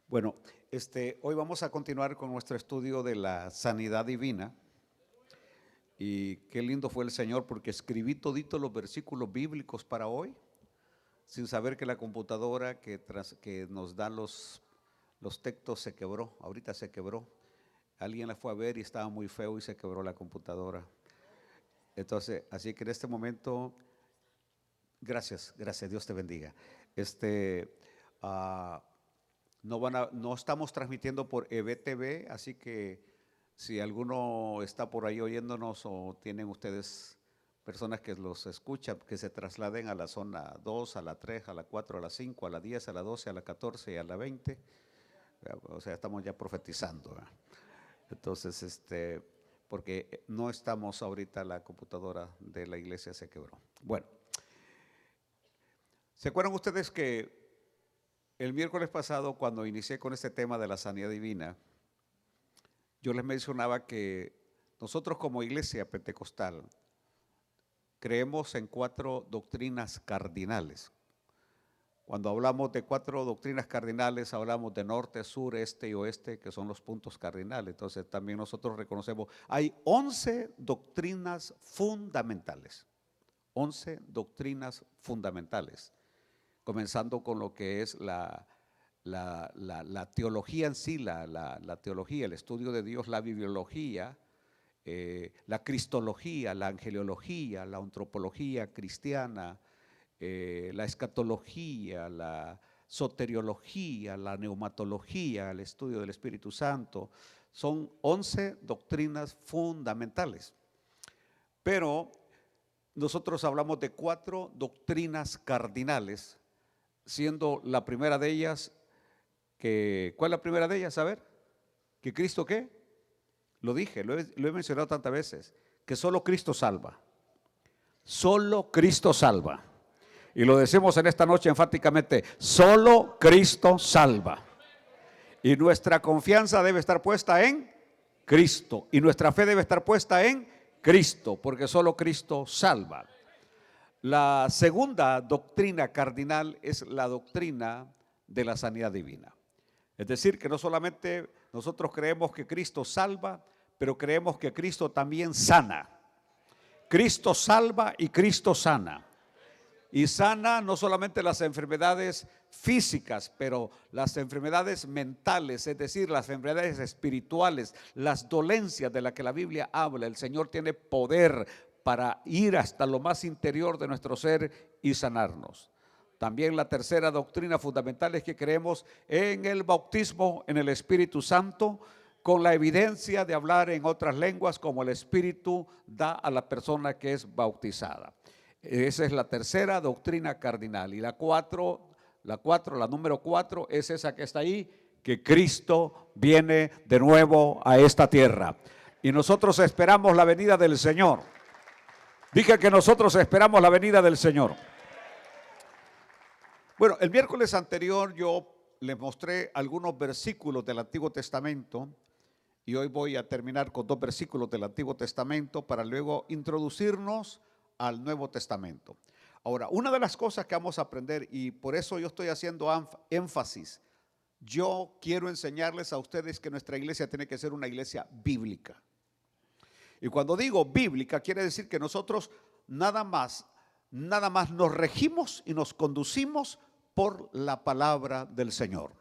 Bueno, hoy vamos a continuar con nuestro estudio de la sanidad divina. Y qué lindo fue el Señor porque escribí toditos los versículos bíblicos para hoy, sin saber que la computadora que nos da los textos se quebró, ahorita se quebró. Alguien la fue a ver y estaba muy feo y se quebró la computadora. Entonces, así que en este momento, gracias, Dios te bendiga. Este, ah, no estamos transmitiendo por EBTV, así que si alguno está por ahí oyéndonos o tienen ustedes personas que los escuchan, que se trasladen a la zona 2, a la 3, a la 4, a la 5, a la 10, a la 12, a la 14 y a la 20. O sea, estamos ya profetizando, ¿verdad? Entonces, porque no estamos ahorita, la computadora de la iglesia se quebró. Bueno, ¿se acuerdan ustedes que el miércoles pasado, cuando inicié con este tema de la sanidad divina, yo les mencionaba que nosotros como iglesia pentecostal creemos en 4 doctrinas cardinales? Cuando hablamos de 4 doctrinas cardinales, hablamos de norte, sur, este y oeste, que son los puntos cardinales. Entonces también nosotros reconocemos, hay 11 doctrinas fundamentales, 11 doctrinas fundamentales, comenzando con lo que es la teología en sí, la teología, el estudio de Dios, la bibliología, la cristología, la angeliología, la antropología cristiana, la escatología, la soteriología, la neumatología, el estudio del Espíritu Santo. Son 11 doctrinas fundamentales. Pero nosotros hablamos de 4 doctrinas cardinales, siendo la primera de ellas, ¿cuál es la primera de ellas? A ver, que Cristo ¿qué? Lo dije, lo he mencionado tantas veces, que solo Cristo salva. Solo Cristo salva. Y lo decimos en esta noche enfáticamente, solo Cristo salva. Y nuestra confianza debe estar puesta en Cristo. Y nuestra fe debe estar puesta en Cristo, porque solo Cristo salva. La segunda doctrina cardinal es la doctrina de la sanidad divina. Es decir, que no solamente nosotros creemos que Cristo salva, pero creemos que Cristo también sana. Cristo salva y Cristo sana. Y sana no solamente las enfermedades físicas, pero las enfermedades mentales, es decir, las enfermedades espirituales, las dolencias de las que la Biblia habla. El Señor tiene poder para ir hasta lo más interior de nuestro ser y sanarnos. También la tercera doctrina fundamental es que creemos en el bautismo en el Espíritu Santo, con la evidencia de hablar en otras lenguas como el Espíritu da a la persona que es bautizada. Esa es la tercera doctrina cardinal. Y la número 4 es esa que está ahí, que Cristo viene de nuevo a esta tierra. Y nosotros esperamos la venida del Señor. Dije que nosotros esperamos la venida del Señor. Bueno, el miércoles anterior yo les mostré algunos versículos del Antiguo Testamento y hoy voy a terminar con 2 versículos del Antiguo Testamento para luego introducirnos al Nuevo Testamento. Ahora, una de las cosas que vamos a aprender, y por eso yo estoy haciendo énfasis, yo quiero enseñarles a ustedes que nuestra iglesia tiene que ser una iglesia bíblica. Y cuando digo bíblica, quiere decir que nosotros nada más nos regimos y nos conducimos por la palabra del Señor.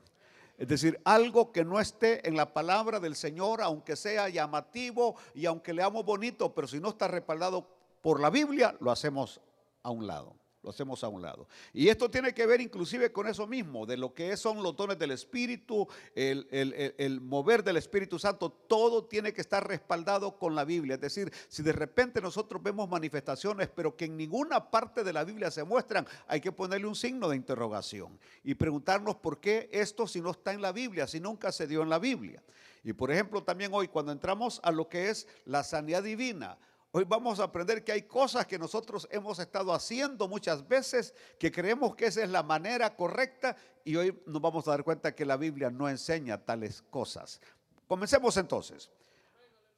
Es decir, algo que no esté en la palabra del Señor, aunque sea llamativo y aunque leamos bonito, pero si no está respaldado por la Biblia, lo hacemos a un lado. Lo hacemos a un lado. Y esto tiene que ver inclusive con eso mismo, de lo que son los dones del Espíritu, el mover del Espíritu Santo. Todo tiene que estar respaldado con la Biblia. Es decir, si de repente nosotros vemos manifestaciones, pero que en ninguna parte de la Biblia se muestran, hay que ponerle un signo de interrogación y preguntarnos por qué esto si no está en la Biblia, si nunca se dio en la Biblia. Y por ejemplo, también hoy cuando entramos a lo que es la sanidad divina, hoy vamos a aprender que hay cosas que nosotros hemos estado haciendo muchas veces, que creemos que esa es la manera correcta, y hoy nos vamos a dar cuenta que la Biblia no enseña tales cosas. Comencemos entonces.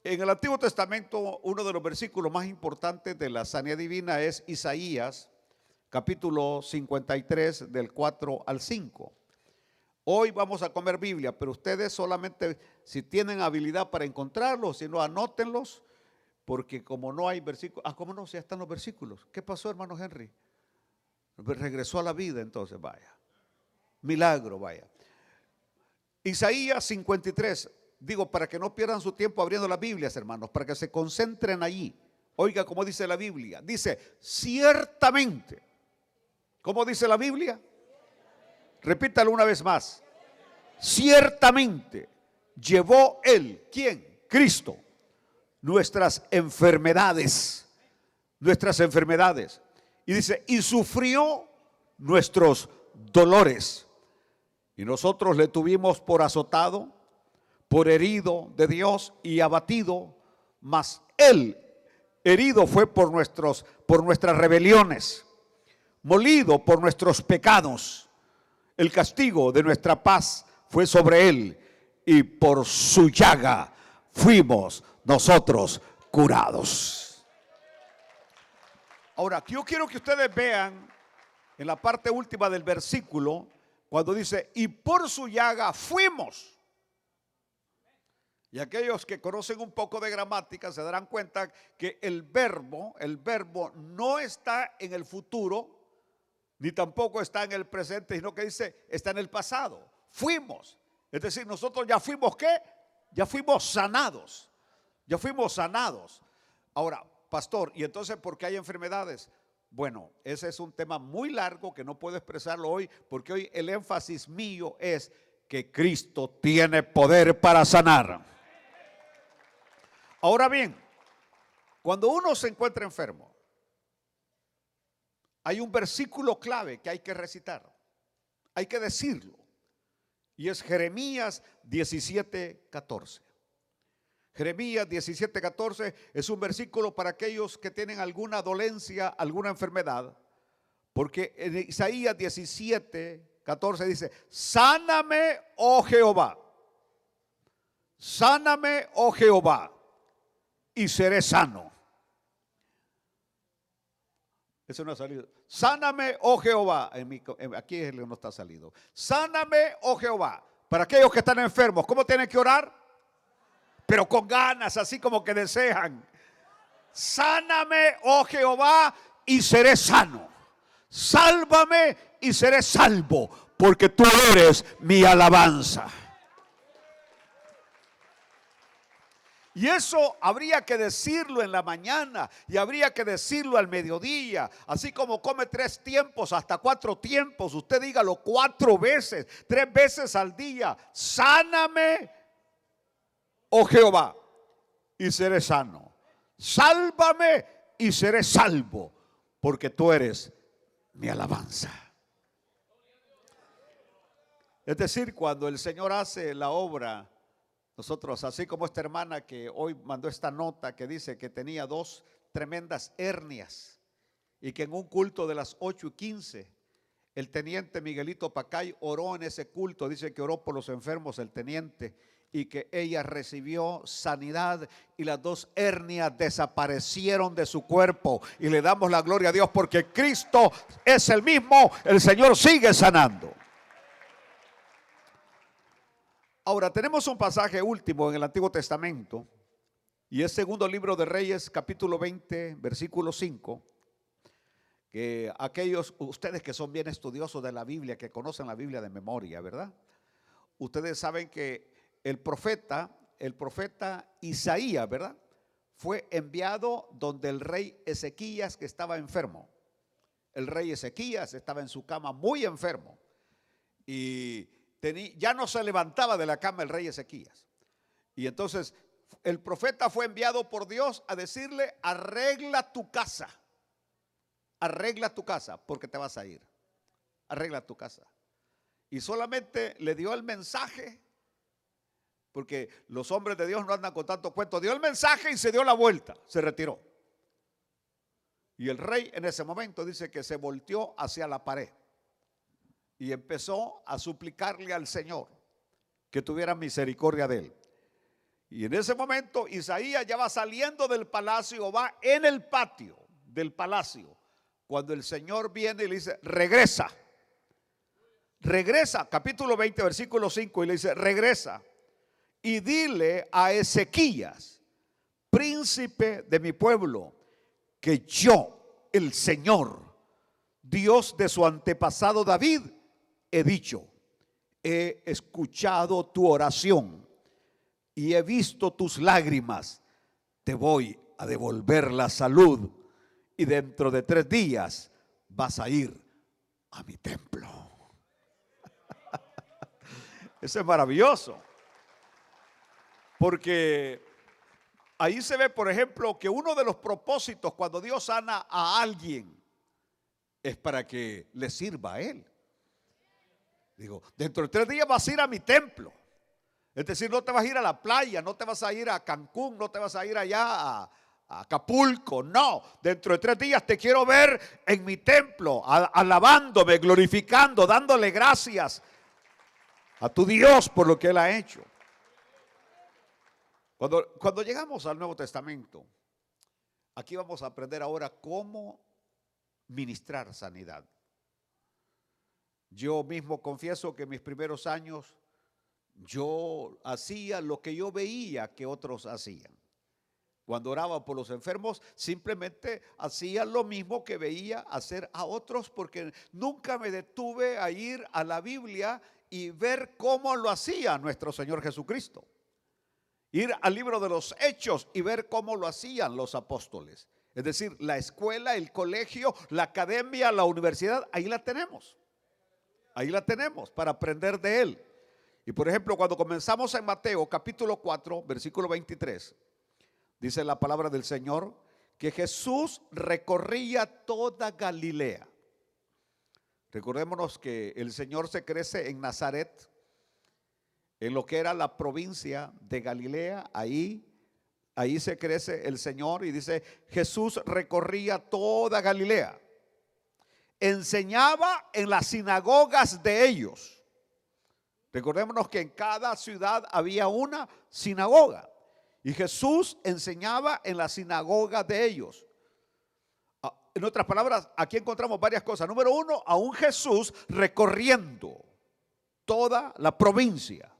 En el Antiguo Testamento, uno de los versículos más importantes de la sanidad divina es Isaías, capítulo 53, del 4 al 5. Hoy vamos a comer Biblia, pero ustedes solamente si tienen habilidad para encontrarlos, si no, anótenlos, porque como no hay versículos, ¿cómo no? Si ya están los versículos. ¿Qué pasó, hermano Henry? Regresó a la vida, entonces, vaya. Milagro, vaya. Isaías 53, digo, para que no pierdan su tiempo abriendo las Biblias, hermanos, para que se concentren allí. Oiga cómo dice la Biblia. Dice, ciertamente. ¿Cómo dice la Biblia? Repítalo una vez más. Ciertamente llevó Él, ¿quién? Cristo, nuestras enfermedades. Nuestras enfermedades. Y dice, y sufrió nuestros dolores. Y nosotros le tuvimos por azotado, por herido de Dios y abatido, mas Él herido fue por nuestras rebeliones, molido por nuestros pecados. El castigo de nuestra paz fue sobre Él, y por su llaga fuimos nosotros curados. Ahora, yo quiero que ustedes vean en la parte última del versículo, cuando dice, y por su llaga fuimos. Y aquellos que conocen un poco de gramática se darán cuenta que el verbo no está en el futuro, ni tampoco está en el presente, sino que dice, está en el pasado. Fuimos. Es decir, nosotros ya fuimos, ¿qué? Ya fuimos sanados. Ya fuimos sanados. Ahora, pastor, ¿y entonces por qué hay enfermedades? Bueno, ese es un tema muy largo que no puedo expresarlo hoy, porque hoy el énfasis mío es que Cristo tiene poder para sanar. Ahora bien, cuando uno se encuentra enfermo, hay un versículo clave que hay que recitar, hay que decirlo, y es Jeremías 17:14. Jeremías 17:14 es un versículo para aquellos que tienen alguna dolencia, alguna enfermedad, porque en Isaías 17:14 dice, sáname, oh Jehová, sáname, oh Jehová, y seré sano. Eso no ha salido. Sáname, oh Jehová. Aquí no está salido. Sáname, oh Jehová. Para aquellos que están enfermos, ¿cómo tienen que orar? Pero con ganas, así como que desean. Sáname, oh Jehová, y seré sano. Sálvame y seré salvo, porque tú eres mi alabanza. Y eso habría que decirlo en la mañana y habría que decirlo al mediodía. Así como come 3 tiempos, hasta 4 tiempos. Usted dígalo 4 veces, 3 veces al día. Sáname, oh Jehová, y seré sano. Sálvame y seré salvo, porque tú eres mi alabanza. Es decir, cuando el Señor hace la obra, nosotros, así como esta hermana que hoy mandó esta nota que dice que tenía 2 tremendas hernias y que en un culto de las 8:15 el teniente Miguelito Pacay oró en ese culto, dice que oró por los enfermos el teniente y que ella recibió sanidad y las 2 hernias desaparecieron de su cuerpo, y le damos la gloria a Dios porque Cristo es el mismo, el Señor sigue sanando. Ahora tenemos un pasaje último en el Antiguo Testamento y es segundo libro de Reyes, capítulo 20, versículo 5, que aquellos, ustedes que son bien estudiosos de la Biblia, que conocen la Biblia de memoria, ¿verdad? Ustedes saben que el profeta Isaías, ¿verdad? Fue enviado donde el rey Ezequías, que estaba enfermo. El rey Ezequías estaba en su cama muy enfermo y ya no se levantaba de la cama el rey Ezequías. Y entonces el profeta fue enviado por Dios a decirle: arregla tu casa, porque te vas a ir. Arregla tu casa. Y solamente le dio el mensaje, porque los hombres de Dios no andan con tanto cuento. Dio el mensaje y se dio la vuelta, se retiró. Y el rey en ese momento dice que se volteó hacia la pared y empezó a suplicarle al Señor que tuviera misericordia de él. Y en ese momento Isaías ya va saliendo del palacio, va en el patio del palacio, cuando el Señor viene y le dice: regresa regresa, capítulo 20, versículo 5, y le dice, regresa y dile a Ezequías, príncipe de mi pueblo, que yo, el Señor, Dios de su antepasado David, he dicho, he escuchado tu oración y he visto tus lágrimas, te voy a devolver la salud y dentro de 3 días vas a ir a mi templo. Eso es maravilloso, porque ahí se ve, por ejemplo, que uno de los propósitos cuando Dios sana a alguien es para que le sirva a él. Digo, dentro de 3 días vas a ir a mi templo. Es decir, no te vas a ir a la playa, no te vas a ir a Cancún, no te vas a ir allá a Acapulco. No, dentro de 3 días te quiero ver en mi templo, alabándome, glorificando, dándole gracias a tu Dios por lo que Él ha hecho. Cuando llegamos al Nuevo Testamento, aquí vamos a aprender ahora cómo ministrar sanidad. Yo mismo confieso que en mis primeros años yo hacía lo que yo veía que otros hacían. Cuando oraba por los enfermos, simplemente hacía lo mismo que veía hacer a otros, porque nunca me detuve a ir a la Biblia y ver cómo lo hacía nuestro Señor Jesucristo. Ir al libro de los Hechos y ver cómo lo hacían los apóstoles. Es decir, la escuela, el colegio, la academia, la universidad, ahí la tenemos. Ahí la tenemos para aprender de Él. Y por ejemplo, cuando comenzamos en Mateo capítulo 4, versículo 23, dice la palabra del Señor que Jesús recorría toda Galilea. Recordémonos que el Señor se crece en Nazaret, en lo que era la provincia de Galilea. Ahí se crece el Señor, y dice, Jesús recorría toda Galilea, enseñaba en las sinagogas de ellos. Recordémonos que en cada ciudad había una sinagoga, y Jesús enseñaba en la sinagoga de ellos. En otras palabras, aquí encontramos varias cosas. Número 1, a un Jesús recorriendo toda la provincia.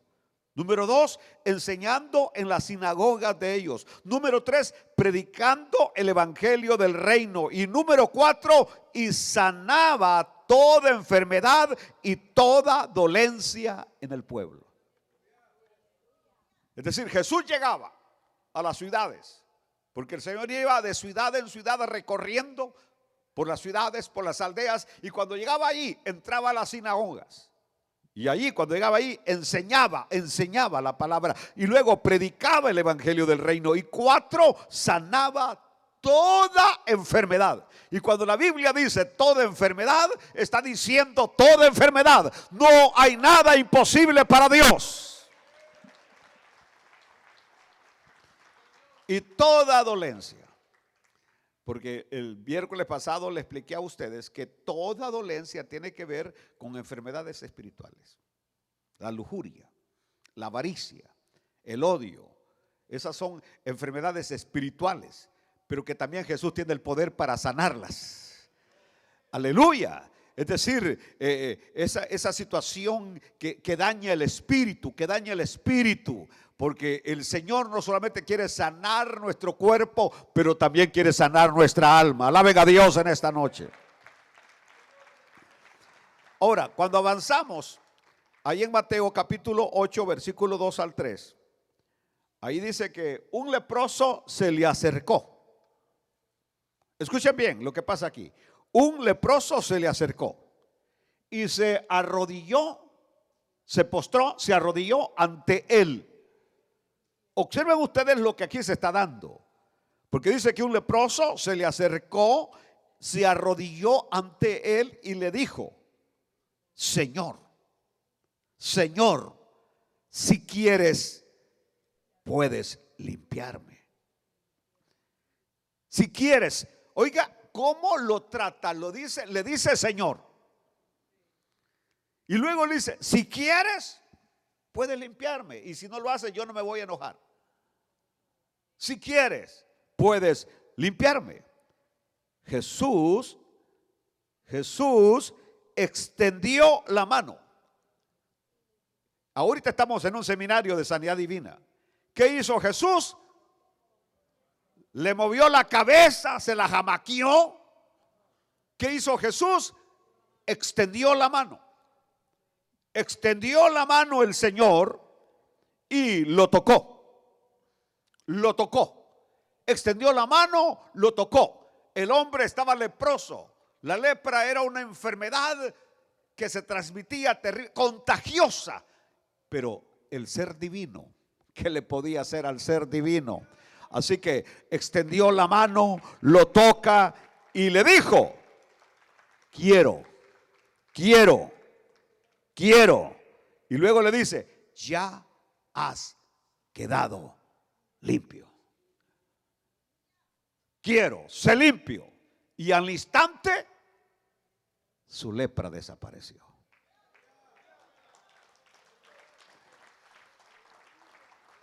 Número 2, enseñando en las sinagogas de ellos. Número 3, predicando el evangelio del reino. Y número 4, y sanaba toda enfermedad y toda dolencia en el pueblo. Es decir, Jesús llegaba a las ciudades, porque el Señor iba de ciudad en ciudad recorriendo por las ciudades, por las aldeas, y cuando llegaba allí, entraba a las sinagogas. Y allí, cuando llegaba ahí, enseñaba la palabra, y luego predicaba el evangelio del reino. Y 4, sanaba toda enfermedad. Y cuando la Biblia dice toda enfermedad, está diciendo toda enfermedad. No hay nada imposible para Dios. Y toda dolencia. Porque el miércoles pasado le expliqué a ustedes que toda dolencia tiene que ver con enfermedades espirituales. La lujuria, la avaricia, el odio. Esas son enfermedades espirituales, pero que también Jesús tiene el poder para sanarlas. Aleluya. Es decir, esa situación que daña el espíritu, porque el Señor no solamente quiere sanar nuestro cuerpo, pero también quiere sanar nuestra alma. Alaben a Dios en esta noche. Ahora, cuando avanzamos, ahí en Mateo capítulo 8, versículo 2 al 3, ahí dice que un leproso se le acercó. Escuchen bien lo que pasa aquí. Un leproso se le acercó y se arrodilló, se postró, se arrodilló ante él. Observen ustedes lo que aquí se está dando, porque dice que un leproso se le acercó, se arrodilló ante él y le dijo: Señor, Señor, si quieres, puedes limpiarme. Si quieres, oiga, ¿cómo lo trata? Le dice Señor. Y luego le dice, si quieres, puedes limpiarme. Y si no lo haces, yo no me voy a enojar. Si quieres, puedes limpiarme. Jesús extendió la mano Ahorita estamos en un seminario de sanidad divina. ¿Qué hizo Jesús? Le movió la cabeza, se la jamaqueó. ¿Qué hizo Jesús? Extendió la mano. Extendió la mano el Señor y lo tocó. Lo tocó. Extendió la mano, lo tocó. El hombre estaba leproso. La lepra era una enfermedad que se transmitía contagiosa. Pero el ser divino, ¿qué le podía hacer al ser divino? Así que extendió la mano, lo toca y le dijo: quiero. Y luego le dice: ya has quedado limpio. Quiero, sé limpio. Y al instante su lepra desapareció.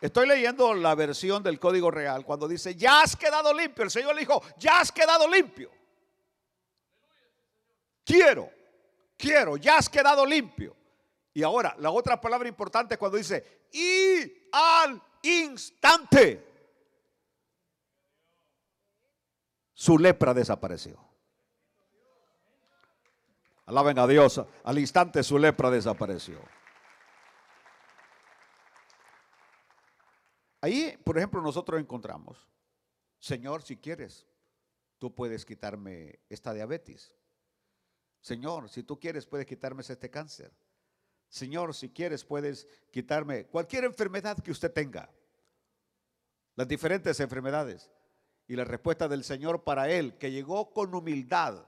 Estoy leyendo la versión del Código Real cuando dice: ya has quedado limpio. El Señor le dijo: ya has quedado limpio. Quiero, ya has quedado limpio. Y ahora, la otra palabra importante es cuando dice: y al instante su lepra desapareció. Alaben a Dios. Al instante su lepra desapareció. Ahí, por ejemplo, nosotros encontramos: Señor, si quieres, tú puedes quitarme esta diabetes. Señor, si tú quieres, puedes quitarme este cáncer. Señor, si quieres, puedes quitarme cualquier enfermedad que usted tenga. Las diferentes enfermedades. Y la respuesta del Señor para él, que llegó con humildad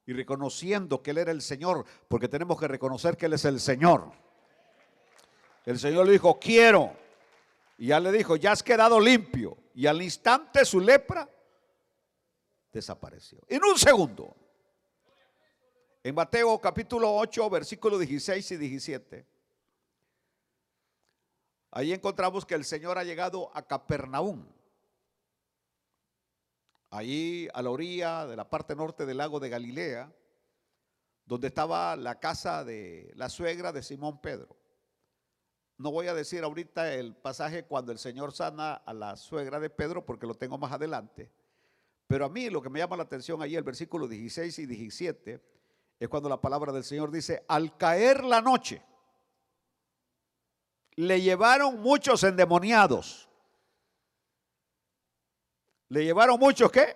y reconociendo que Él era el Señor, porque tenemos que reconocer que Él es el Señor. El Señor le dijo: quiero. Y ya le dijo: ya has quedado limpio. Y al instante su lepra desapareció. En un segundo. En Mateo capítulo 8, versículos 16 y 17. Ahí encontramos que el Señor ha llegado a Capernaum. Allí a la orilla de la parte norte del lago de Galilea, donde estaba la casa de la suegra de Simón Pedro. No voy a decir ahorita el pasaje cuando el Señor sana a la suegra de Pedro, porque lo tengo más adelante. Pero a mí lo que me llama la atención ahí, el versículo 16 y 17, es cuando la palabra del Señor dice: al caer la noche, le llevaron muchos endemoniados. Le llevaron muchos, ¿qué?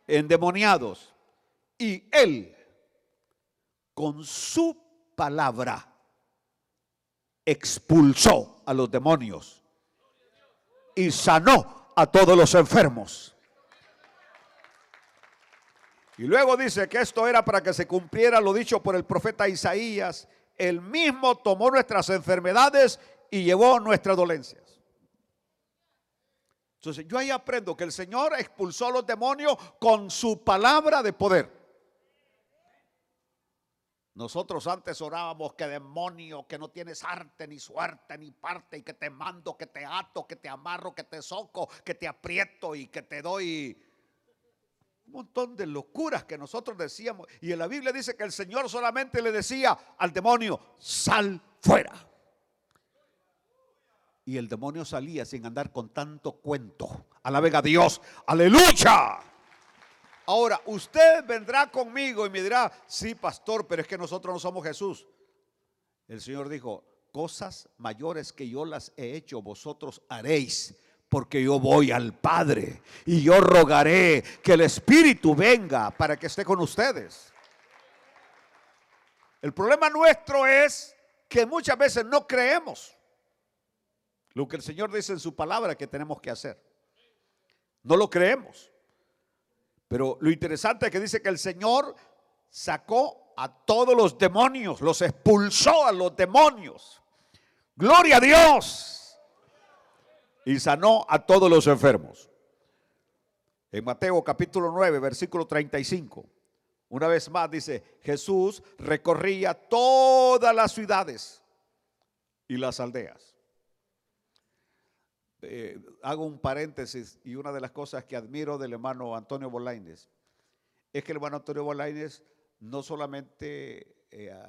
Endemoniados. Y él, con su palabra, expulsó a los demonios y sanó a todos los enfermos. Y luego dice que esto era para que se cumpliera lo dicho por el profeta Isaías: él mismo tomó nuestras enfermedades y llevó nuestras dolencias. Entonces yo ahí aprendo que el Señor expulsó a los demonios con su palabra de poder. Nosotros antes orábamos: que demonio, que no tienes arte, ni suerte, ni parte, y que te mando, que te ato, que te amarro, que te soco, que te aprieto y que te doy. Un montón de locuras que nosotros decíamos. Y en la Biblia dice que el Señor solamente le decía al demonio: sal fuera. Y el demonio salía sin andar con tanto cuento. Alaben a Dios. Aleluya. Ahora, usted vendrá conmigo y me dirá: sí, pastor, pero es que nosotros no somos Jesús. El Señor dijo: cosas mayores que yo las he hecho, vosotros haréis, porque yo voy al Padre y yo rogaré que el Espíritu venga para que esté con ustedes. El problema nuestro es que muchas veces no creemos lo que el Señor dice en su palabra que tenemos que hacer. No lo creemos. Pero lo interesante es que dice que el Señor sacó a todos los demonios, los expulsó a los demonios. Gloria a Dios. Y sanó a todos los enfermos. En Mateo capítulo 9, versículo 35. Una vez más dice: Jesús recorría todas las ciudades y las aldeas. Hago un paréntesis, y una de las cosas que admiro del hermano Antonio Bolañes es que el hermano Antonio Bolañes no solamente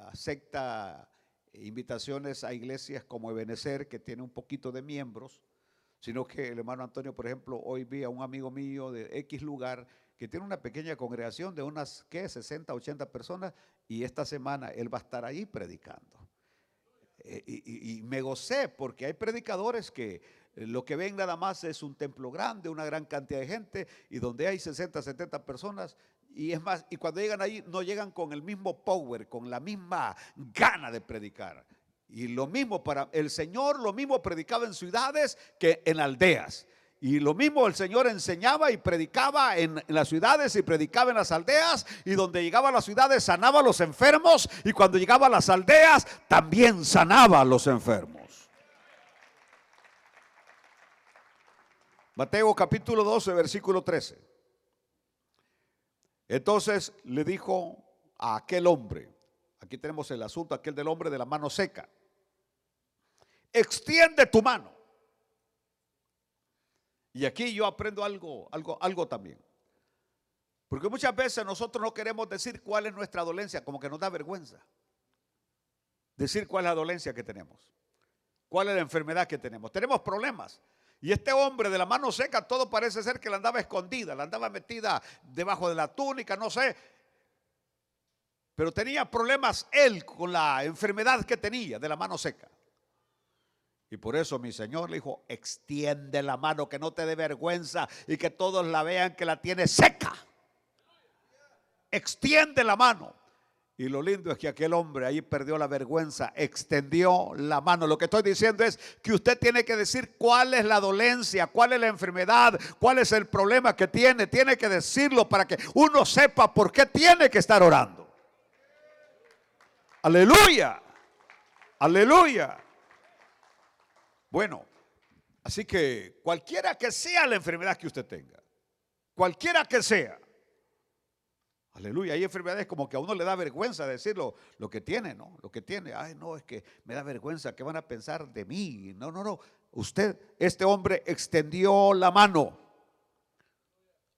acepta invitaciones a iglesias como Ebenecer, que tiene un poquito de miembros, sino que el hermano Antonio, por ejemplo, hoy vi a un amigo mío de X lugar que tiene una pequeña congregación de unas, ¿qué? 60, 80 personas, y esta semana él va a estar ahí predicando. Y me gocé porque hay predicadores que lo que ven nada más es un templo grande, una gran cantidad de gente, y donde hay 60, 70 personas, y es más, y cuando llegan ahí no llegan con el mismo power, con la misma gana de predicar. Y lo mismo para el Señor, lo mismo predicaba en ciudades que en aldeas. Y lo mismo el Señor enseñaba y predicaba en las ciudades y predicaba en las aldeas, y donde llegaba a las ciudades sanaba a los enfermos, y cuando llegaba a las aldeas también sanaba a los enfermos. Mateo capítulo 12, versículo 13. Entonces le dijo a aquel hombre, aquí tenemos el asunto aquel del hombre de la mano seca: extiende tu mano. Y aquí yo aprendo algo también. Porque muchas veces nosotros no queremos decir cuál es nuestra dolencia, como que nos da vergüenza decir cuál es la dolencia que tenemos, cuál es la enfermedad que tenemos. Tenemos problemas. Y este hombre de la mano seca, todo parece ser que la andaba escondida, la andaba metida debajo de la túnica, no sé. Pero tenía problemas él con la enfermedad que tenía de la mano seca. Y por eso mi Señor le dijo: extiende la mano, que no te dé vergüenza y que todos la vean que la tiene seca. Extiende la mano. Y lo lindo es que aquel hombre ahí perdió la vergüenza, extendió la mano. Lo que estoy diciendo es que usted tiene que decir cuál es la dolencia, cuál es la enfermedad, cuál es el problema que tiene. Tiene que decirlo para que uno sepa por qué tiene que estar orando. Aleluya, aleluya. Bueno, así que cualquiera que sea la enfermedad que usted tenga, cualquiera que sea, aleluya, hay enfermedades como que a uno le da vergüenza decirlo, lo que tiene, ¿no? Lo que tiene, ay, no, es que me da vergüenza, ¿qué van a pensar de mí? No, no, no, usted, este hombre extendió la mano,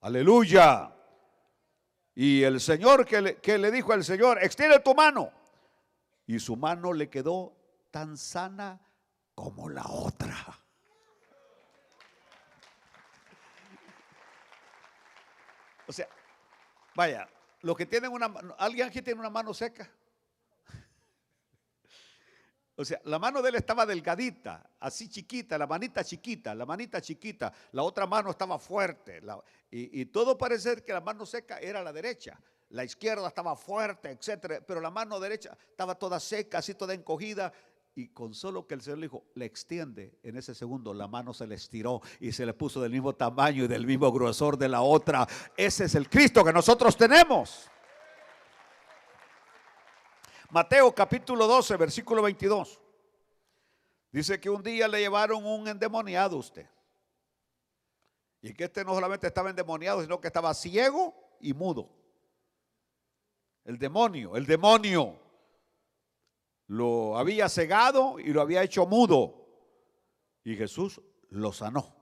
aleluya. Y el Señor, que le dijo al Señor: extiende tu mano. Y su mano le quedó tan sana como la otra. O sea, vaya, los que tienen alguien aquí tiene una mano seca. O sea, la mano de él estaba delgadita, así chiquita, la manita chiquita, la otra mano estaba fuerte. Y todo parece que la mano seca era la derecha, la izquierda estaba fuerte, etcétera, pero la mano derecha estaba toda seca, así toda encogida. Y con solo que el Señor le dijo: le extiende, en ese segundo la mano se le estiró y se le puso del mismo tamaño y del mismo grosor de la otra. Ese es el Cristo que nosotros tenemos. Mateo capítulo 12, versículo 22. Dice que un día le llevaron un endemoniado a usted. Y que este no solamente estaba endemoniado, sino que estaba ciego y mudo. El demonio lo había cegado y lo había hecho mudo. Y Jesús lo sanó.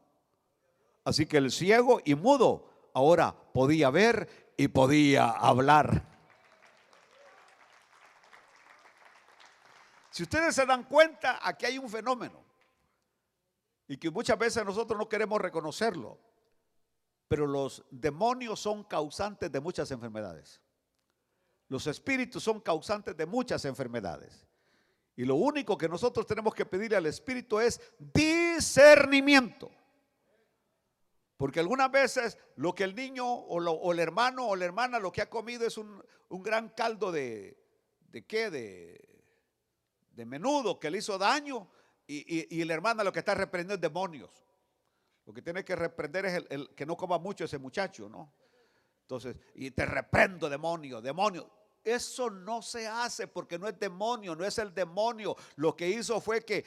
Así que el ciego y mudo ahora podía ver y podía hablar. Si ustedes se dan cuenta, aquí hay un fenómeno y que muchas veces nosotros no queremos reconocerlo, pero los demonios son causantes de muchas enfermedades. Los espíritus son causantes de muchas enfermedades. Y lo único que nosotros tenemos que pedirle al espíritu es discernimiento. Porque algunas veces lo que el niño o el hermano o la hermana lo que ha comido es un gran caldo de menudo que le hizo daño, y la hermana lo que está reprendiendo es demonios. Lo que tiene que reprender es el que no coma mucho ese muchacho, ¿no? Entonces, y te reprendo, demonio. Eso no se hace, porque no es demonio, no es el demonio. Lo que hizo fue que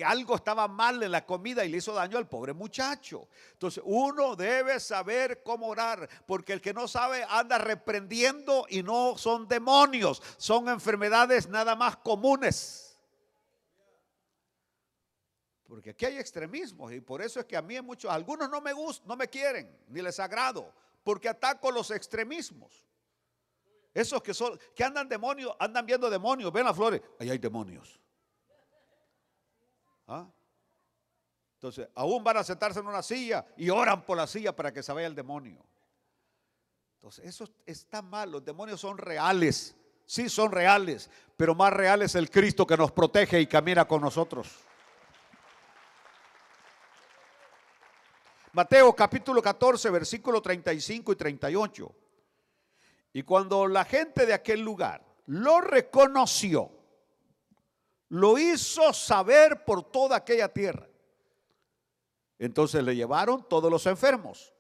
algo estaba mal en la comida y le hizo daño al pobre muchacho. Entonces uno debe saber cómo orar, porque el que no sabe anda reprendiendo, y no son demonios, son enfermedades nada más comunes. Porque aquí hay extremismos, y por eso es que a mí algunos no me gustan, no me quieren, ni les agrado, porque ataco los extremismos. Esos que andan demonios, andan viendo demonios, ven las flores, ahí hay demonios. ¿Ah? Entonces, aún van a sentarse en una silla y oran por la silla para que se vaya el demonio. Entonces, eso está mal. Los demonios son reales, sí son reales, pero más real es el Cristo que nos protege y camina con nosotros. Mateo capítulo 14, versículo 35 y 38. Y cuando la gente de aquel lugar lo reconoció, lo hizo saber por toda aquella tierra. Entonces le llevaron todos los enfermos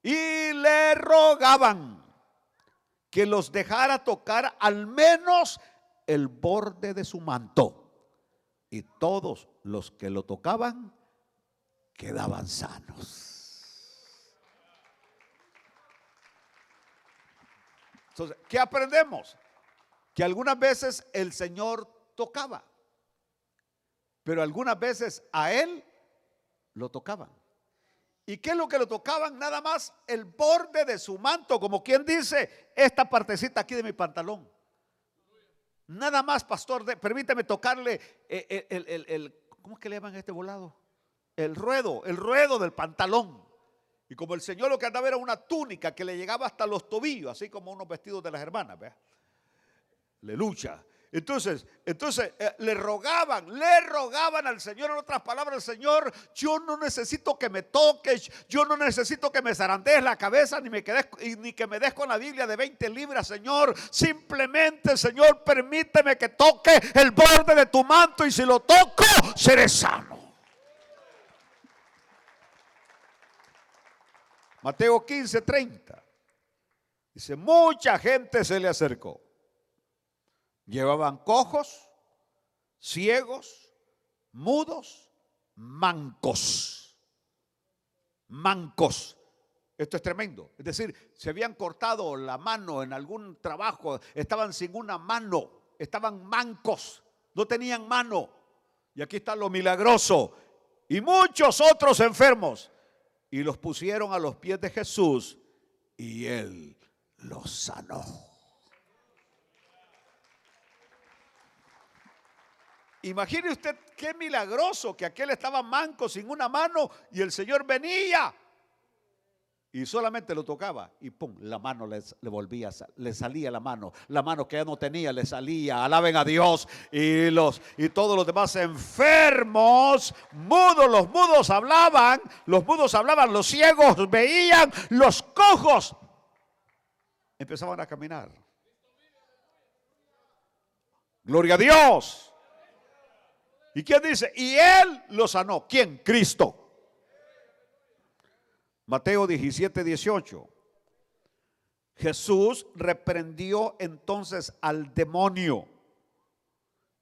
y le rogaban que los dejara tocar al menos el borde de su manto. Y todos los que lo tocaban quedaban sanos. Entonces, ¿qué aprendemos? Que algunas veces el Señor tocaba, pero algunas veces a Él lo tocaban. ¿Y qué es lo que lo tocaban? Nada más el borde de su manto, como quien dice, esta partecita aquí de mi pantalón. Nada más, pastor, permítame tocarle ¿cómo es que le llaman a este volado? El ruedo del pantalón. Y como el Señor lo que andaba era una túnica que le llegaba hasta los tobillos, así como unos vestidos de las hermanas, ¿verdad? Aleluya. Entonces le rogaban al Señor, en otras palabras, Señor, yo no necesito que me toques, yo no necesito que me zarandees la cabeza, ni que me des con la Biblia de 20 libras, Señor. Simplemente, Señor, permíteme que toque el borde de tu manto, y si lo toco, seré sano. Mateo 15, 30. Dice, mucha gente se le acercó. Llevaban cojos, ciegos, mudos, mancos. Mancos. Esto es tremendo. Es decir, se habían cortado la mano en algún trabajo, estaban sin una mano, estaban mancos, no tenían mano. Y aquí está lo milagroso. Y muchos otros enfermos. Y los pusieron a los pies de Jesús y Él los sanó. Imagine usted qué milagroso que aquel estaba manco sin una mano y el Señor venía y solamente lo tocaba y pum, la mano le volvía, le salía la mano que ya no tenía le salía. Alaben a Dios. Y todos los demás enfermos, mudos, los mudos hablaban, los ciegos veían, los cojos empezaban a caminar. Gloria a Dios. ¿Y quién dice? Y Él lo sanó. ¿Quién? Cristo. Mateo 17, 18. Jesús reprendió entonces al demonio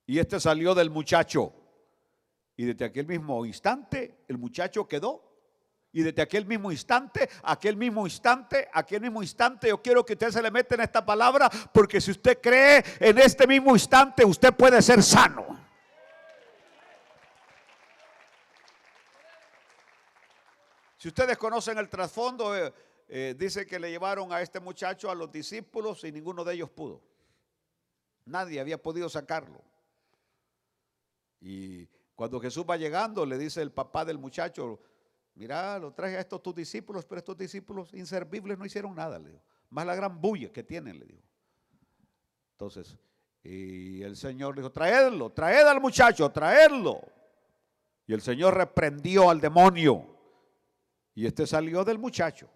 y este salió del muchacho. Y desde aquel mismo instante el muchacho quedó. Y desde aquel mismo instante, yo quiero que usted se le meta en esta palabra, porque si usted cree en este mismo instante, usted puede ser sano. Si ustedes conocen el trasfondo, dice que le llevaron a este muchacho a los discípulos y ninguno de ellos pudo. Nadie había podido sacarlo. Y cuando Jesús va llegando, le dice el papá del muchacho, mira, lo traje a estos tus discípulos, pero estos discípulos inservibles no hicieron nada, le dijo. Más la gran bulla que tienen, le dijo. Entonces, y el Señor le dijo, traed al muchacho, traedlo. Y el Señor reprendió al demonio. Y este salió del muchacho.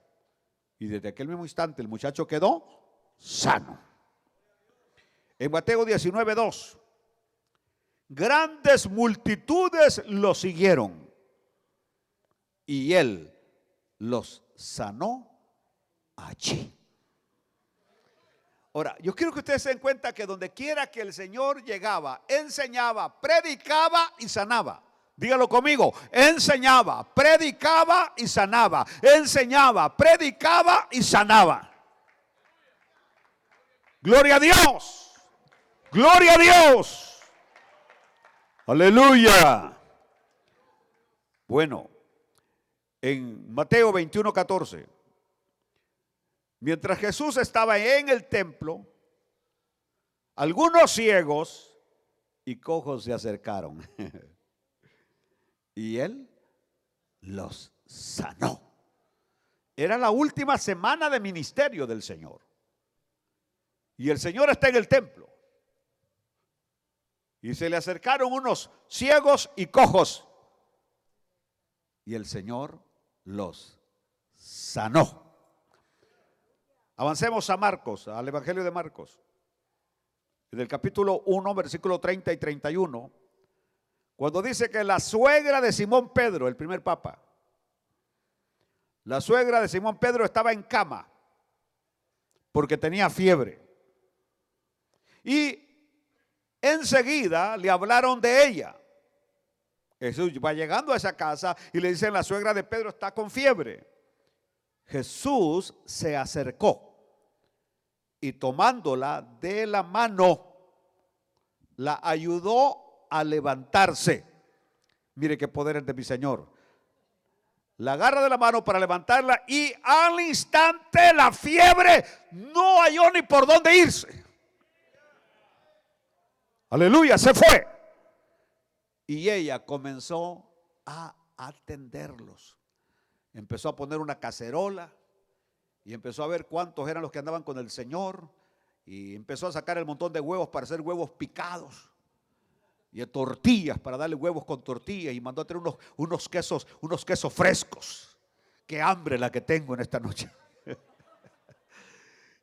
Y desde aquel mismo instante el muchacho quedó sano. En Mateo 19, 2. Grandes multitudes lo siguieron. Y Él los sanó allí. Ahora, yo quiero que ustedes se den cuenta que donde quiera que el Señor llegaba, enseñaba, predicaba y sanaba. Dígalo conmigo, enseñaba, predicaba y sanaba. Enseñaba, predicaba y sanaba. Gloria a Dios. Gloria a Dios. Aleluya. Bueno, en Mateo 21, 14. Mientras Jesús estaba en el templo, algunos ciegos y cojos se acercaron y él los sanó. Era la última semana de ministerio del Señor. Y el Señor está en el templo. Y se le acercaron unos ciegos y cojos. Y el Señor los sanó. Avancemos a Marcos, al Evangelio de Marcos. En el capítulo 1, versículo 30 y 31. Cuando dice que la suegra de Simón Pedro, el primer papa, la suegra de Simón Pedro estaba en cama porque tenía fiebre. Y enseguida le hablaron de ella. Jesús va llegando a esa casa y le dicen: la suegra de Pedro está con fiebre. Jesús se acercó y tomándola de la mano, la ayudó a levantarse. Mire qué poder es de mi Señor. La agarra de la mano para levantarla y al instante la fiebre no halló ni por dónde irse. Aleluya, se fue. Y ella comenzó a atenderlos. Empezó a poner una cacerola y empezó a ver cuántos eran los que andaban con el Señor. Y empezó a sacar el montón de huevos para hacer huevos picados. Y de tortillas para darle huevos con tortillas. Y mandó a traer unos quesos frescos. Qué hambre la que tengo en esta noche.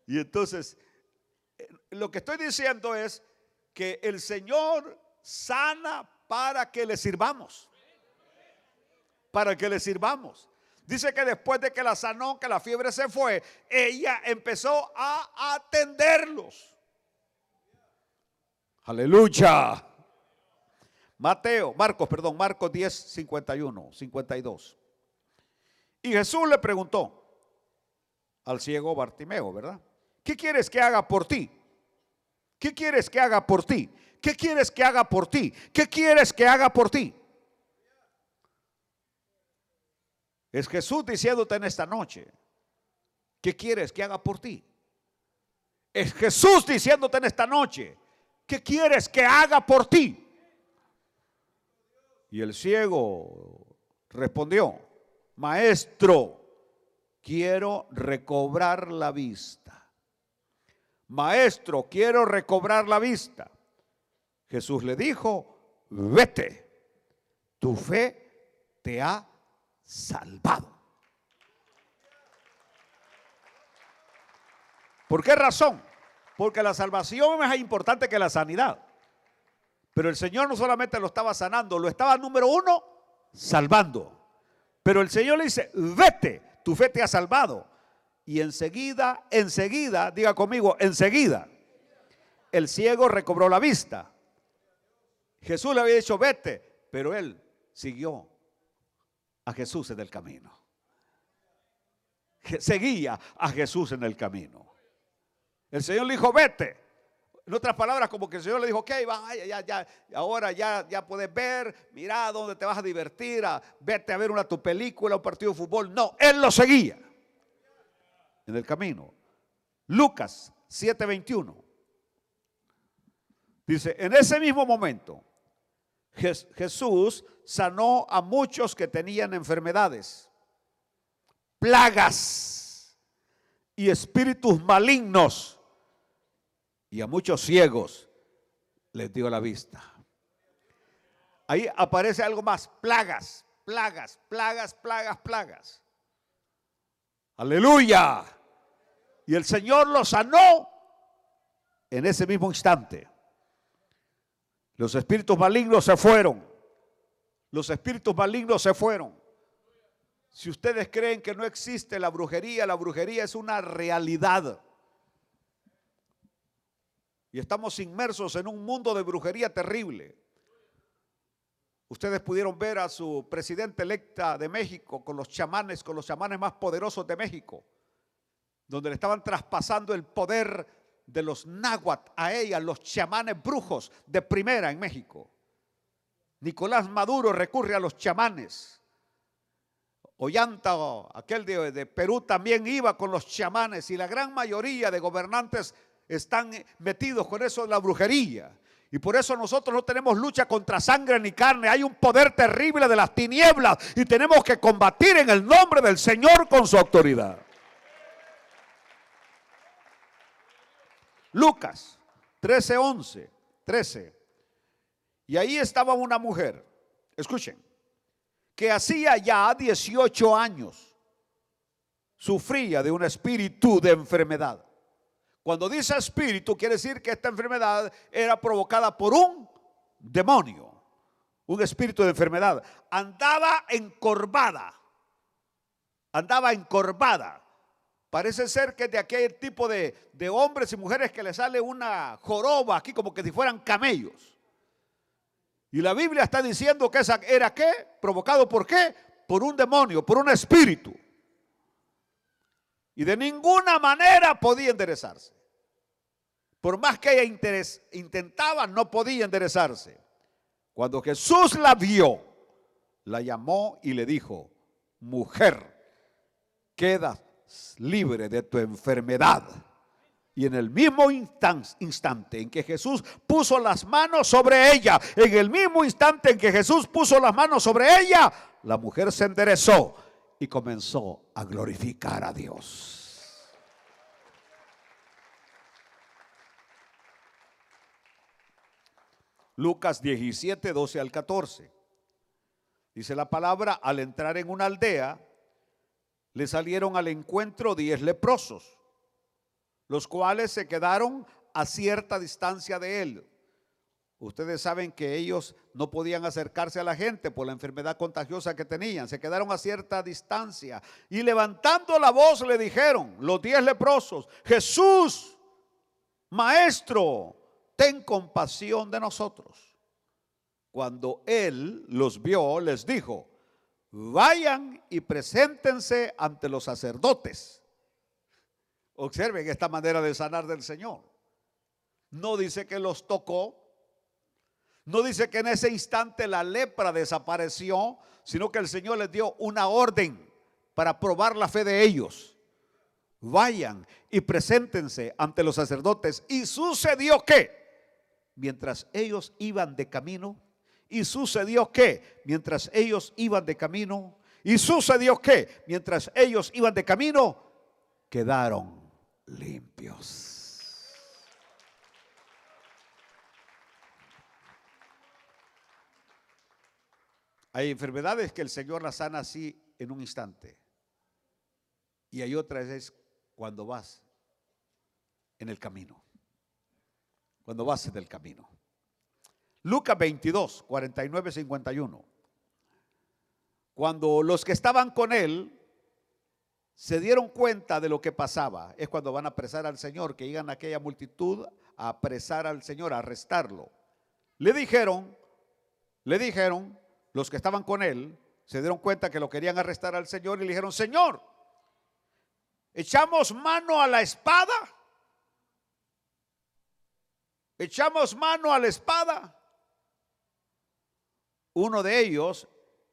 Y entonces, lo que estoy diciendo es que el Señor sana para que le sirvamos. Para que le sirvamos. Dice que después de que la sanó, que la fiebre se fue, ella empezó a atenderlos. Aleluya. Marcos 10, 51, 52. Y Jesús le preguntó al ciego Bartimeo, ¿verdad? ¿Qué quieres que haga por ti? ¿Qué quieres que haga por ti? ¿Qué quieres que haga por ti? ¿Qué quieres que haga por ti? Es Jesús diciéndote en esta noche: ¿qué quieres que haga por ti? Es Jesús diciéndote en esta noche: ¿qué quieres que haga por ti? Y el ciego respondió: Maestro, quiero recobrar la vista. Maestro, quiero recobrar la vista. Jesús le dijo: vete, tu fe te ha salvado. ¿Por qué razón? Porque la salvación es más importante que la sanidad. Pero el Señor no solamente lo estaba sanando, lo estaba, número uno, salvando. Pero el Señor le dice: vete, tu fe te ha salvado. Y enseguida, diga conmigo, enseguida, el ciego recobró la vista. Jesús le había dicho: vete, pero él siguió a Jesús en el camino. Seguía a Jesús en el camino. El Señor le dijo: vete. En otras palabras, como que el Señor le dijo: ok, vaya, ahora ya puedes ver, mira dónde te vas a divertir, vete a ver tu película, un partido de fútbol. No, él lo seguía en el camino. Lucas 7:21 dice: en ese mismo momento Jesús sanó a muchos que tenían enfermedades, plagas y espíritus malignos, y a muchos ciegos les dio la vista. Ahí aparece algo más: plagas. Aleluya. Y el Señor los sanó en ese mismo instante. Los espíritus malignos se fueron. Los espíritus malignos se fueron. Si ustedes creen que no existe la brujería es una realidad. Y estamos inmersos en un mundo de brujería terrible. Ustedes pudieron ver a su presidenta electa de México con los chamanes más poderosos de México, donde le estaban traspasando el poder de los náhuatl a ella, los chamanes brujos de primera en México. Nicolás Maduro recurre a los chamanes. Ollanta, aquel de Perú, también iba con los chamanes, y la gran mayoría de gobernantes están metidos con eso de la brujería. Y por eso nosotros no tenemos lucha contra sangre ni carne. Hay un poder terrible de las tinieblas y tenemos que combatir en el nombre del Señor con su autoridad. Lucas 13:11, 13. Y ahí estaba una mujer, escuchen, que hacía ya 18 años sufría de un espíritu de enfermedad. Cuando dice espíritu, quiere decir que esta enfermedad era provocada por un demonio, un espíritu de enfermedad. Andaba encorvada. Parece ser que de aquel tipo de hombres y mujeres que le sale una joroba aquí como que si fueran camellos. Y la Biblia está diciendo que esa era ¿qué? ¿Provocado por qué? Por un demonio, por un espíritu. Y de ninguna manera podía enderezarse. Por más que ella intentaba, no podía enderezarse. Cuando Jesús la vio, la llamó y le dijo: mujer, quedas libre de tu enfermedad. Y en el mismo instante en que Jesús puso las manos sobre ella, en el mismo instante en que Jesús puso las manos sobre ella, la mujer se enderezó y comenzó a glorificar a Dios. Lucas 17, 12 al 14. Dice la palabra: al entrar en una aldea, le salieron al encuentro 10 leprosos, los cuales se quedaron a cierta distancia de él. Ustedes saben que ellos no podían acercarse a la gente por la enfermedad contagiosa que tenían. Se quedaron a cierta distancia y levantando la voz le dijeron los 10 leprosos: Jesús, Maestro, ten compasión de nosotros. Cuando él los vio, les dijo: vayan y preséntense ante los sacerdotes. Observen esta manera de sanar del Señor. No dice que los tocó, no dice que en ese instante la lepra desapareció, sino que el Señor les dio una orden para probar la fe de ellos. Vayan y preséntense ante los sacerdotes. Y sucedió que mientras ellos iban de camino, y sucedió que mientras ellos iban de camino, y sucedió que mientras ellos iban de camino, quedaron limpios. Hay enfermedades que el Señor las sana así en un instante. Y hay otras es cuando vas en el camino. Cuando vas en el camino. Lucas 22, 49, 51. Cuando los que estaban con él se dieron cuenta de lo que pasaba, es cuando van a apresar al Señor, que llegan aquella multitud a apresar al Señor, a arrestarlo. Le dijeron, los que estaban con él, se dieron cuenta que lo querían arrestar al Señor y le dijeron: Señor, ¿echamos mano a la espada? ¿Echamos mano a la espada? Uno de ellos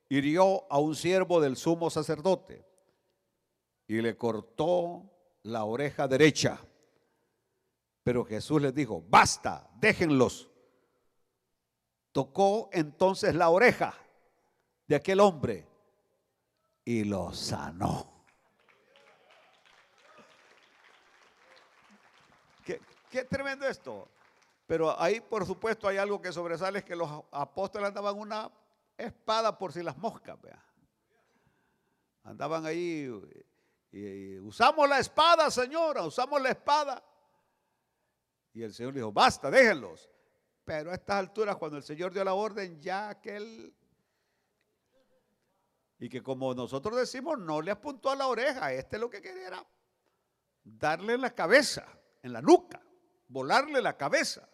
hirió a un siervo del sumo sacerdote y le cortó la oreja derecha. Pero Jesús les dijo: basta, déjenlos. Tocó entonces la oreja de aquel hombre y lo sanó. Qué tremendo esto. Pero ahí, por supuesto, hay algo que sobresale: es que los apóstoles andaban una espada por si las moscas, vea. Andaban ahí y usamos la espada, señora, usamos la espada. Y el Señor dijo: basta, déjenlos. Pero a estas alturas, cuando el Señor dio la orden, ya aquel, y que como nosotros decimos, no le apuntó a la oreja, lo que quería era darle en la cabeza, en la nuca, volarle la cabeza.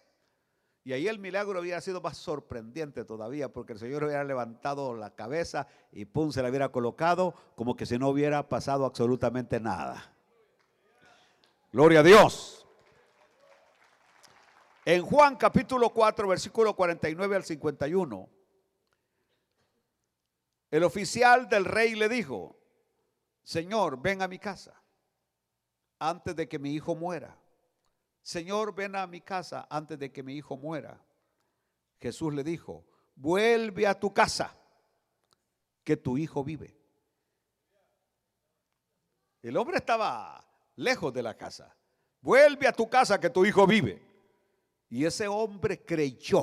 Y ahí el milagro había sido más sorprendente todavía, porque el Señor hubiera levantado la cabeza y pum, se la hubiera colocado como que si no hubiera pasado absolutamente nada. Gloria a Dios. En Juan capítulo 4, versículo 49 al 51, el oficial del rey le dijo: Señor, ven a mi casa antes de que mi hijo muera. Señor, ven a mi casa antes de que mi hijo muera. Jesús le dijo, vuelve a tu casa, que tu hijo vive. El hombre estaba lejos de la casa. Vuelve a tu casa, que tu hijo vive. Y ese hombre creyó.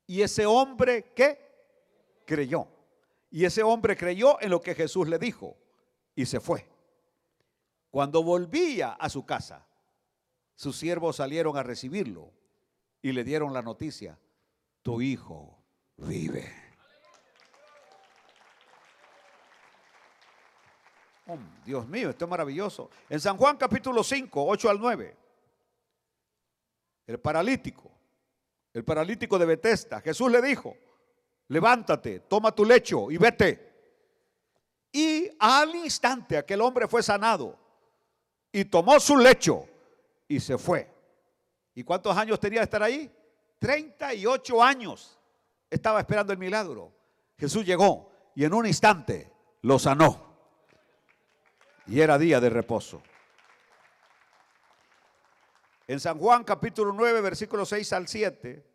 Y ese hombre, ¿qué? Creyó. Y ese hombre creyó en lo que Jesús le dijo y se fue. Cuando volvía a su casa, sus siervos salieron a recibirlo y le dieron la noticia: tu hijo vive. Oh, Dios mío, esto es maravilloso. En San Juan capítulo 5, 8 al 9, el paralítico de Betesda, Jesús le dijo: levántate, toma tu lecho y vete. Y al instante aquel hombre fue sanado y tomó su lecho y se fue. ¿Y cuántos años tenía de estar ahí? 38 años estaba esperando el milagro. Jesús llegó y en un instante lo sanó. Y era día de reposo. En San Juan capítulo 9, versículos 6 al 7,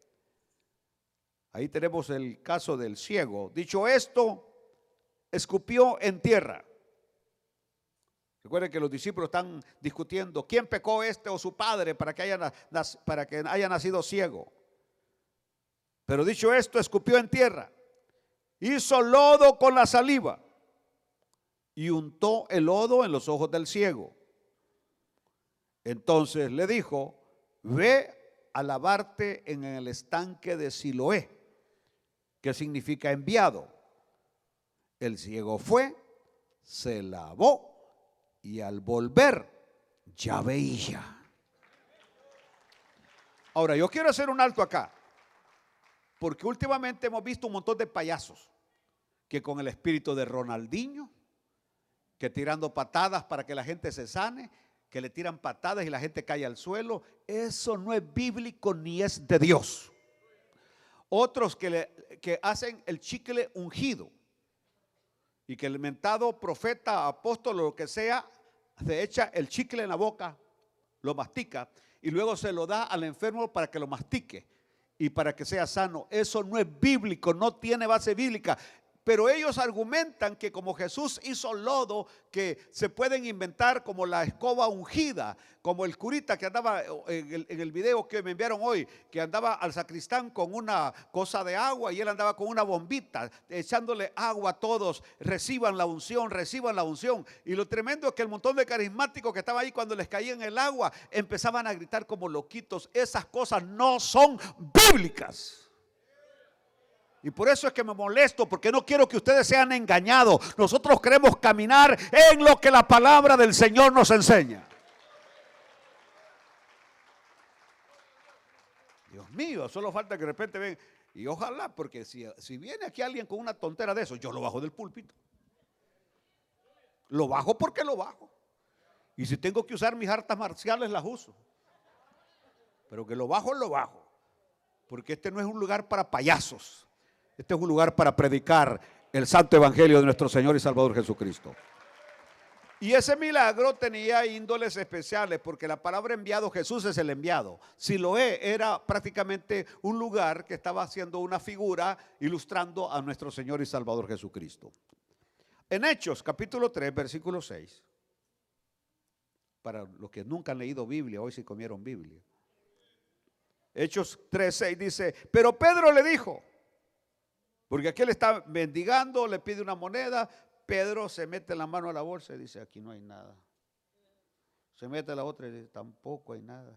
ahí tenemos el caso del ciego. Dicho esto, escupió en tierra. Recuerden que los discípulos están discutiendo quién pecó, este o su padre, para que haya nacido ciego. Pero dicho esto, escupió en tierra, hizo lodo con la saliva y untó el lodo en los ojos del ciego. Entonces le dijo: ve a lavarte en el estanque de Siloé, que significa enviado. El ciego fue, se lavó y al volver ya veía. Ahora, yo quiero hacer un alto acá, porque últimamente hemos visto un montón de payasos que con el espíritu de Ronaldinho, que tirando patadas para que la gente se sane, que le tiran patadas y la gente cae al suelo. Eso no es bíblico ni es de Dios. Otros que hacen el chicle ungido y que el mentado profeta, apóstol o lo que sea, se echa el chicle en la boca, lo mastica y luego se lo da al enfermo para que lo mastique y para que sea sano. Eso no es bíblico, no tiene base bíblica. Pero ellos argumentan que como Jesús hizo lodo, que se pueden inventar como la escoba ungida, como el curita que andaba en el video que me enviaron hoy, que andaba al sacristán con una cosa de agua y él andaba con una bombita, echándole agua a todos: reciban la unción, reciban la unción. Y lo tremendo es que el montón de carismáticos que estaban ahí, cuando les caía en el agua, empezaban a gritar como loquitos. Esas cosas no son bíblicas. Y por eso es que me molesto, porque no quiero que ustedes sean engañados. Nosotros queremos caminar en lo que la palabra del Señor nos enseña. Dios mío, solo falta que de repente ven. Y ojalá, porque si viene aquí alguien con una tontera de eso, yo lo bajo del púlpito. Lo bajo porque lo bajo. Y si tengo que usar mis artes marciales, las uso. Pero que lo bajo, porque este no es un lugar para payasos. Este es un lugar para predicar el santo evangelio de nuestro Señor y Salvador Jesucristo. Y ese milagro tenía índoles especiales, porque la palabra enviado, Jesús es el enviado. Siloé era prácticamente un lugar que estaba haciendo una figura ilustrando a nuestro Señor y Salvador Jesucristo. En Hechos capítulo 3, versículo 6, para los que nunca han leído Biblia, hoy sí comieron Biblia. Hechos 3, 6 dice: pero Pedro le dijo, porque aquel está mendigando, le pide una moneda. Pedro se mete la mano a la bolsa y dice: aquí no hay nada. Se mete la otra y dice: tampoco hay nada.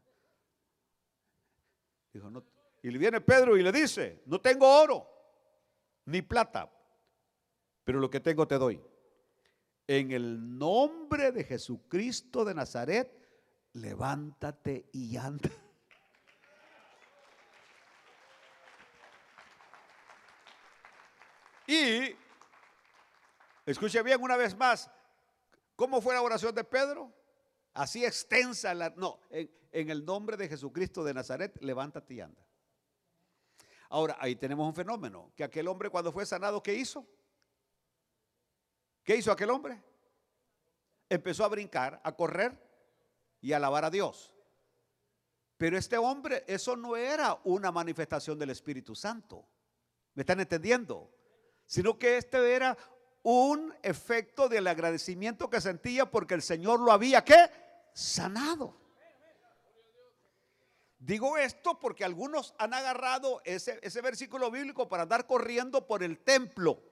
Dijo, no. Y le viene Pedro y le dice: no tengo oro ni plata, pero lo que tengo te doy. En el nombre de Jesucristo de Nazaret, levántate y anda. Y escuche bien una vez más, ¿cómo fue la oración de Pedro? Así extensa, en el nombre de Jesucristo de Nazaret, levántate y anda. Ahora, ahí tenemos un fenómeno, que aquel hombre cuando fue sanado, ¿qué hizo? ¿Qué hizo aquel hombre? empezó a brincar, a correr y a alabar a Dios. Pero este hombre, eso no era una manifestación del Espíritu Santo. ¿Me están entendiendo? Sino que este era un efecto del agradecimiento que sentía porque el Señor lo había, ¿qué? Sanado. Digo esto porque algunos han agarrado ese versículo bíblico para andar corriendo por el templo.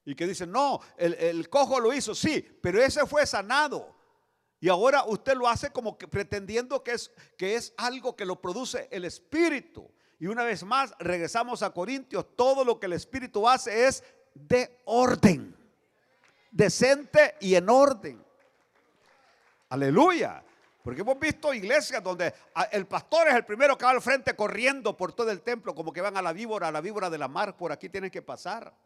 Y que dicen, no, el cojo lo hizo, sí, pero ese fue sanado. Y ahora usted lo hace como que pretendiendo que es algo que lo produce el Espíritu. Y una vez más, regresamos a Corintios, todo lo que el Espíritu hace es de orden, decente y en orden. Aleluya. Porque hemos visto iglesias donde el pastor es el primero que va al frente corriendo por todo el templo, como que van a la víbora de la mar, por aquí tienen que pasar,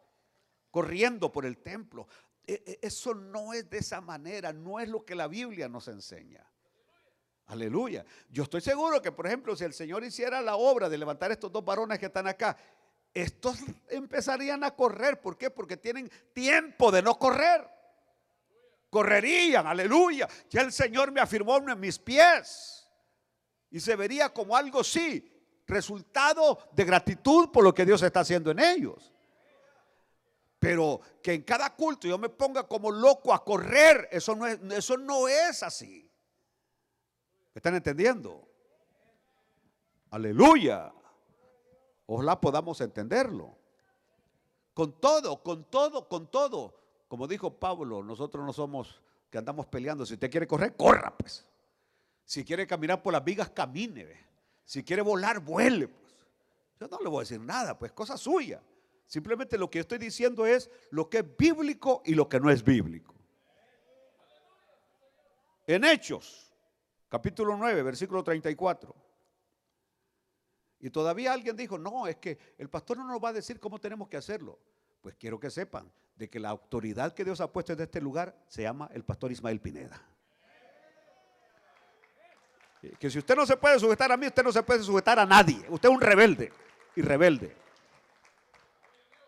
corriendo por el templo. Eso no es de esa manera, no es lo que la Biblia nos enseña. Aleluya. Yo estoy seguro que, por ejemplo, si el Señor hiciera la obra de levantar estos dos varones que están acá, estos empezarían a correr. ¿Por qué? Porque tienen tiempo de no correr. Correrían, aleluya. Ya el Señor me afirmó en mis pies. Y se vería como algo, sí, resultado de gratitud por lo que Dios está haciendo en ellos. Pero que en cada culto yo me ponga como loco a correr, eso no es así. ¿Me están entendiendo? Aleluya. Ojalá podamos entenderlo. Con todo. Como dijo Pablo, nosotros no somos que andamos peleando. Si usted quiere correr, corra pues. Si quiere caminar por las vigas, camine. Si quiere volar, vuele pues. Yo no le voy a decir nada, pues, cosa suya. Simplemente lo que estoy diciendo es lo que es bíblico y lo que no es bíblico. En Hechos, capítulo 9, versículo 34. Y todavía alguien dijo, no, es que el pastor no nos va a decir cómo tenemos que hacerlo. Pues quiero que sepan de que la autoridad que Dios ha puesto en este lugar se llama el pastor Ismael Pineda. Que si usted no se puede sujetar a mí, usted no se puede sujetar a nadie. Usted es un rebelde y rebelde.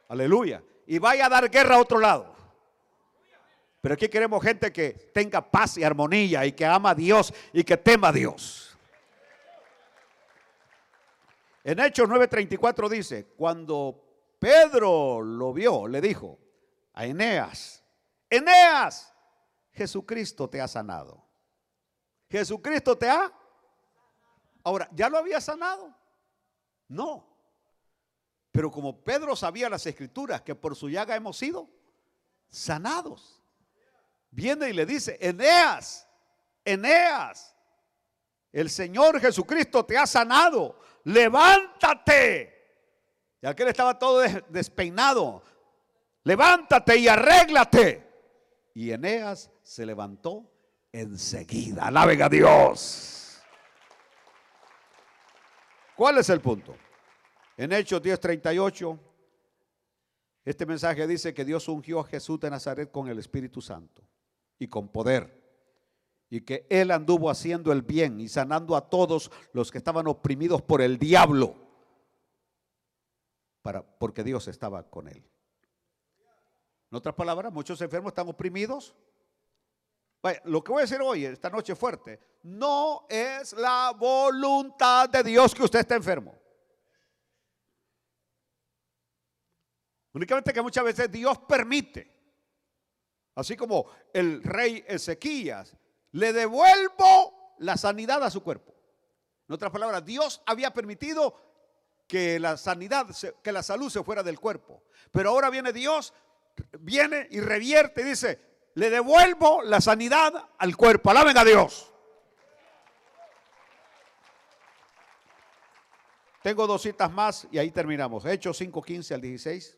Aleluya. Y vaya a dar guerra a otro lado. Pero aquí queremos gente que tenga paz y armonía y que ama a Dios y que tema a Dios. En Hechos 9:34 dice, cuando Pedro lo vio, le dijo a Eneas, Eneas, Jesucristo te ha sanado. Jesucristo te ha. Ahora, ¿ya lo había sanado? No. Pero como Pedro sabía las escrituras que por su llaga hemos sido sanados, viene y le dice, Eneas, Eneas, el Señor Jesucristo te ha sanado, levántate. Y aquel estaba todo despeinado, levántate y arréglate. Y Eneas se levantó enseguida. Alaben a Dios. ¿Cuál es el punto? En Hechos 10:38, este mensaje dice que Dios ungió a Jesús de Nazaret con el Espíritu Santo y con poder, y que Él anduvo haciendo el bien y sanando a todos los que estaban oprimidos por el diablo, porque Dios estaba con Él. En otras palabras, muchos enfermos están oprimidos. Vaya, lo que voy a decir hoy, esta noche fuerte, no es la voluntad de Dios que usted esté enfermo. Únicamente que muchas veces Dios permite, así como el rey Ezequías, le devuelvo la sanidad a su cuerpo. En otras palabras, Dios había permitido que la sanidad, que la salud se fuera del cuerpo. Pero ahora viene Dios, viene y revierte y dice, le devuelvo la sanidad al cuerpo. Alaben a Dios. Tengo dos citas más y ahí terminamos. Hechos 5:15 al 16.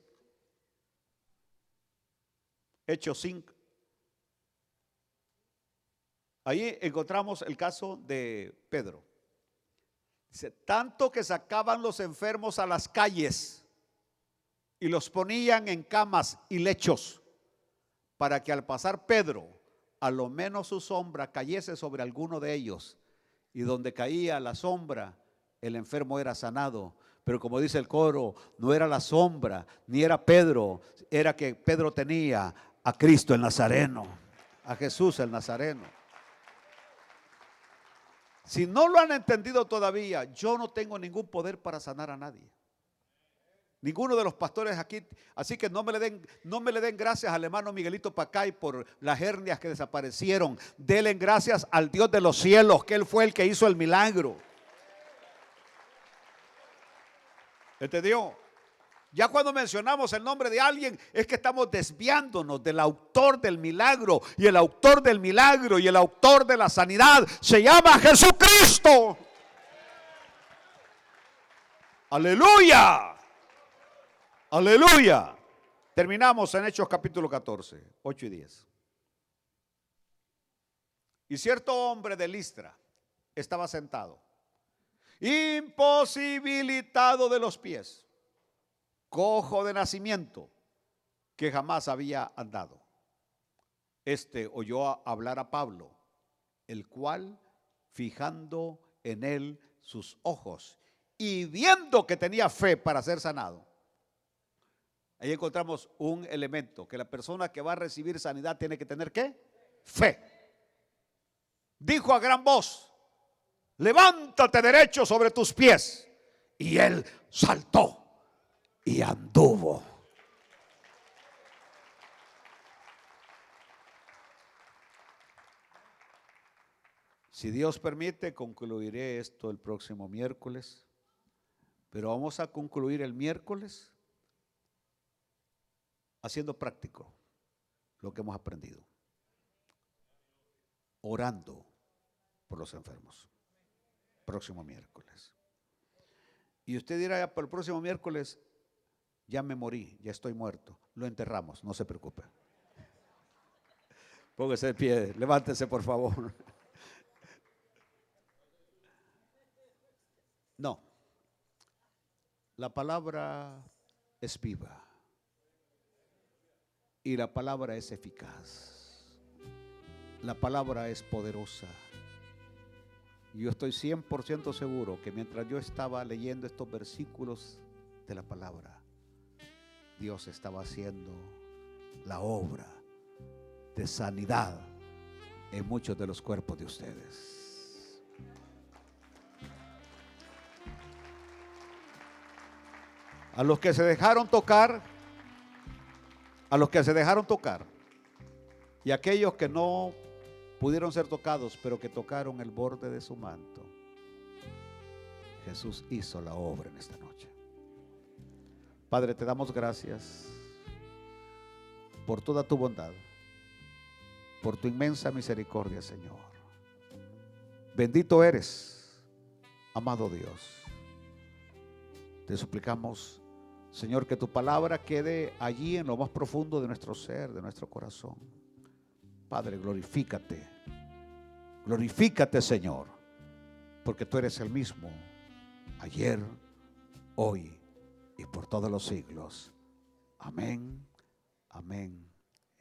Hechos 5. Ahí encontramos el caso de Pedro. Dice, tanto que sacaban los enfermos a las calles y los ponían en camas y lechos, para que al pasar Pedro, a lo menos su sombra cayese sobre alguno de ellos, y donde caía la sombra, el enfermo era sanado. Pero como dice el coro, no era la sombra, ni era Pedro, era que Pedro tenía a Cristo el Nazareno. a Jesús el Nazareno. Si no lo han entendido todavía, yo no tengo ningún poder para sanar a nadie. Ninguno de los pastores aquí, así que no me le den gracias al hermano Miguelito Pacay por las hernias que desaparecieron. Denle gracias al Dios de los cielos, que Él fue el que hizo el milagro. ¿Entendió? Ya cuando mencionamos el nombre de alguien es que estamos desviándonos del autor del milagro. Y el autor del milagro y el autor de la sanidad se llama Jesucristo. Aleluya. Aleluya. Terminamos en Hechos capítulo 14, 8 y 10. Y cierto hombre de Listra estaba sentado, imposibilitado de los pies, cojo de nacimiento, que jamás había andado. Este oyó hablar a Pablo, el cual, fijando en él sus ojos y viendo que tenía fe para ser sanado. Ahí encontramos un elemento, que la persona que va a recibir sanidad tiene que tener ¿qué? Fe. Dijo a gran voz: levántate derecho sobre tus pies. Y él saltó y anduvo. Si Dios permite, concluiré esto el próximo miércoles. Pero vamos a concluir el miércoles haciendo práctico lo que hemos aprendido, orando por los enfermos. Próximo miércoles. Y usted dirá: ya para el próximo miércoles ya me morí, ya estoy muerto. Lo enterramos, no se preocupe. Póngase de pie, levántese por favor. No, la palabra es viva y la palabra es eficaz. La palabra es poderosa. Yo estoy 100% seguro que mientras yo estaba leyendo estos versículos de la palabra, Dios estaba haciendo la obra de sanidad en muchos de los cuerpos de ustedes. A los que se dejaron tocar, y aquellos que no pudieron ser tocados, pero que tocaron el borde de su manto, Jesús hizo la obra en esta noche. Padre, te damos gracias por toda tu bondad, por tu inmensa misericordia, Señor. Bendito eres, amado Dios. Te suplicamos, Señor, que tu palabra quede allí en lo más profundo de nuestro ser, de nuestro corazón. Padre, glorifícate. Glorifícate, Señor, porque tú eres el mismo ayer, hoy y por todos los siglos. Amén, amén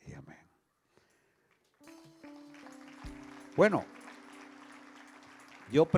y amén. Bueno, yo